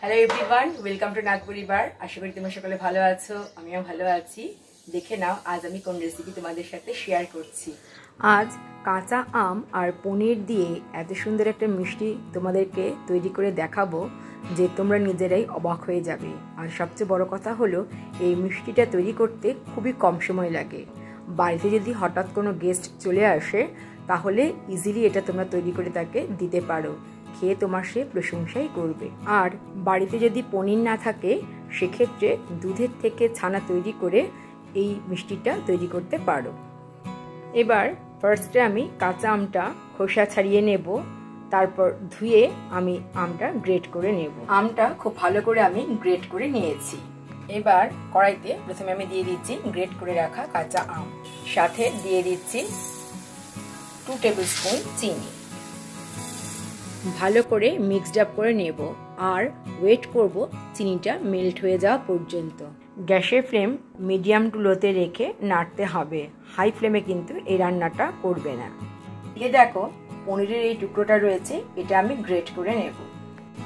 Hello everyone, welcome to নাগ পরিবার। আশা করি তোমরা সকলে ভালো আছো, আমিও ভালো আছি। দেখে নাও আজ আমি কোন রেসিপি তোমাদের সাথে শেয়ার করছি। আজ কাঁচা আম আর পনির দিয়ে এত সুন্দর একটা মিষ্টি তোমাদেরকে তৈরি করে দেখাবো যে তোমরা নিজেরাই অবাক হয়ে যাবে। আর সবচেয়ে বড় কথা হলো এই মিষ্টিটা তৈরি করতে খুবই কম সময় লাগে। বাড়িতে যদি হঠাৎ কোনো গেস্ট চলে আসে তাহলে ইজিলি এটা তোমরা তৈরি করে তাকে দিতে পারো, খেয়ে তোমার সে প্রশংসাই করবে। আর বাড়িতে যদি পনির না থাকে সেক্ষেত্রে দুধের থেকে ছানা তৈরি করে এই মিষ্টিটা তৈরি করতে পারো। এবার ফার্স্টে আমি কাঁচা আমটা খোসা ছাড়িয়ে নেব, তারপর ধুয়ে আমি আমটা গ্রেট করে নেব। আমটা খুব ভালো করে আমি গ্রেট করে নিয়েছি। এবার কড়াইতে প্রথমে আমি দিয়ে দিচ্ছি গ্রেট করে রাখা কাঁচা আম, সাথে দিয়ে দিচ্ছি 2 টেবিল স্পুন চিনি। ভালো করে মিক্সড আপ করে নেব আর ওয়েট করব চিনিটা মেল্ট হয়ে যাওয়া পর্যন্ত। গ্যাসের ফ্লেম মিডিয়াম টু লোতে রেখে নাড়তে হবে, হাই ফ্লেমে কিন্তু এই রান্নাটা করবে না। এই দেখো পনিরের এই টুকরোটা রয়েছে, এটা আমি গ্রেট করে নেব।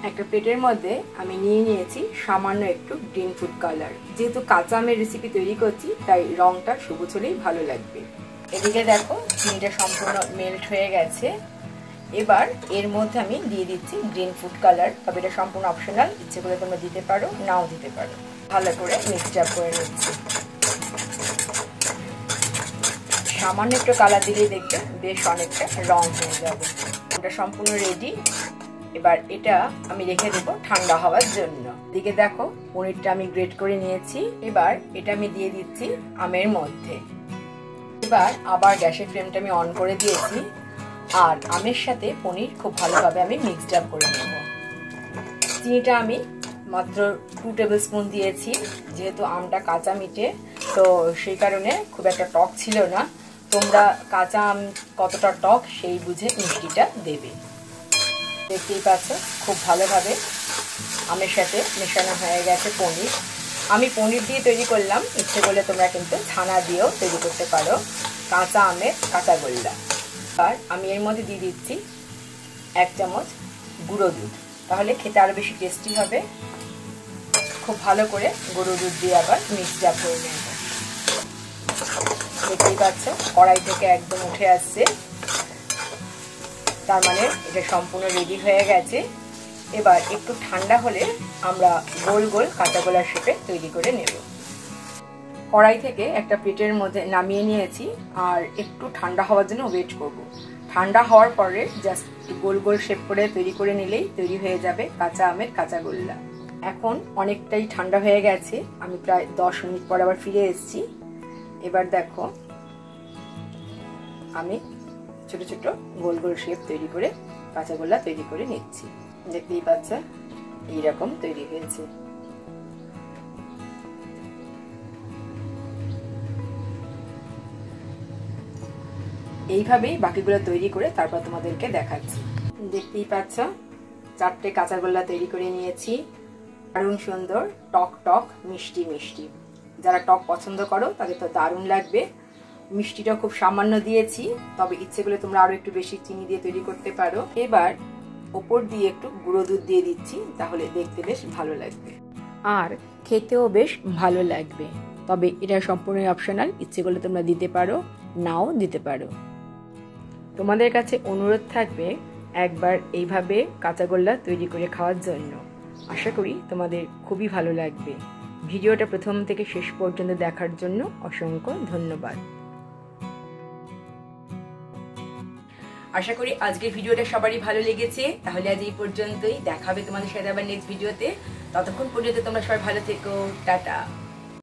একটা প্লেটের মধ্যে আমি নিয়ে নিয়েছি সামান্য একটু গ্রিন ফুড কালার। যেহেতু কাঁচা আমের রেসিপি তৈরি করছি তাই রংটা সবুজ হলেই ভালো লাগবে। এদিকে দেখো চিনিটা সম্পূর্ণ মেল্ট হয়ে গেছে। এবার এর মধ্যে আমি দিয়ে দিচ্ছি গ্রিন ফুড কালার, তবে এটা সম্পূর্ণ অপশনাল, ইচ্ছে করে তোমরা দিতে পারো নাও দিতে পারো। ভালো করে মিক্সড আপ করে নিচ্ছি। সামান্য একটু কালার দিলেই দেখবে বেশ অনেকটা রং হয়ে যাবে। এটা সম্পূর্ণ রেডি। এবার এটা আমি রেখে দেবো ঠান্ডা হওয়ার জন্য। দিকে দেখো পনিরটা আমি গ্রেট করে নিয়েছি। এবার এটা আমি দিয়ে দিচ্ছি আমের মধ্যে। এবার আবার গ্যাসের ফ্লেমটা আমি অন করে দিয়েছি আর আমের সাথে পনির খুব ভালোভাবে আমি মিক্সড আপ করে নেব। চিনিটা আমি মাত্র 2 টেবিল স্পুন দিয়েছি, যেহেতু আমটা কাঁচা মিঠে তো সেই কারণে খুব একটা টক ছিল না। তোমরা কাঁচা আম কতটা টক সেই বুঝে মিষ্টিটা দেবে। দেখতেই পাচ্ছ খুব ভালোভাবে আমের সাথে মেশানো হয়ে গেছে পনির। আমি পনির দিয়ে তৈরি করলাম, ইচ্ছে করলে তোমরা কিন্তু ছানা দিয়েও তৈরি করতে পারো কাঁচা আমের কাঁচাগোল্লা। আর আমি এর মধ্যে দিয়ে দিচ্ছি 1 চামচ গুঁড়ো দুধ, তাহলে খেতে আরো বেশি টেস্টি হবে। খুব ভালো করে গুঁড়ো দুধ দিয়ে আবার মিক্সড আপ করে নেব। দেখতেই পাচ্ছ কড়াই থেকে একদম উঠে আসছে, তার মানে এটা সম্পূর্ণ রেডি হয়ে গেছে। এবার একটু ঠান্ডা হলে আমরা গোল গোল কাঁচাগোলার শেপে তৈরি করে নেব। কড়াই থেকে একটা প্লেটের মধ্যে নামিয়ে নিয়েছি আর একটু ঠান্ডা হওয়ার জন্য ওয়েট করব। ঠান্ডা হওয়ার পরে জাস্ট গোল গোল শেপ করে তৈরি করে নিলেই তৈরি হয়ে যাবে কাঁচা আমের কাঁচাগোল্লা। এখন অনেকটাই ঠান্ডা হয়ে গেছে, আমি প্রায় 10 মিনিট পর আবার ফিরে এসেছি। এবার দেখো আমি ছোট ছোট গোল গোল শেপ তৈরি করে কাঁচাগোল্লা তৈরি করে নিচ্ছি। দেখতেই পাচ্ছ এইরকম তৈরি হয়েছে। এইভাবেই বাকিগুলো তৈরি করে তারপর তোমাদেরকে দেখাচ্ছি। দেখতেই পাচ্ছ 4টে কাঁচাগোল্লা তৈরি করে নিয়েছি। দারুণ সুন্দর টক টক মিষ্টি মিষ্টি। যারা টক পছন্দ করো তাদের তো দারুণ লাগবে। মিষ্টিটা খুব সামান্য দিয়েছি, তবে ইচ্ছে করলে তোমরা আরো একটু বেশি চিনি দিয়ে তৈরি করতে পারো। এবার ওপর দিয়ে একটু গুঁড়ো দুধ দিয়ে দিচ্ছি, তাহলে দেখতে বেশ ভালো লাগবে আর খেতেও বেশ ভালো লাগবে। তবে এটা সম্পূর্ণ অপশনাল, ইচ্ছে করলে তোমরা দিতে পারো নাও দিতে পারো। তোমাদের কাছে অনুরোধ থাকবে একবার এইভাবে কাঁচাগোল্লা তৈরি করে খাওয়ার জন্য। আশা করি তোমাদের খুবই ভালো লাগবে। ভিডিওটা প্রথম থেকে শেষ পর্যন্ত দেখার জন্য অসংখ্য ধন্যবাদ। আশা করি আজকের ভিডিওটা সবারই ভালো লেগেছে। তাহলে আজ এই পর্যন্তই, দেখা হবে তোমাদের সাথে আবার নেক্সট ভিডিওতে। ততক্ষণ পর্যন্ত তোমরা সবাই ভালো থেকো, টাটা।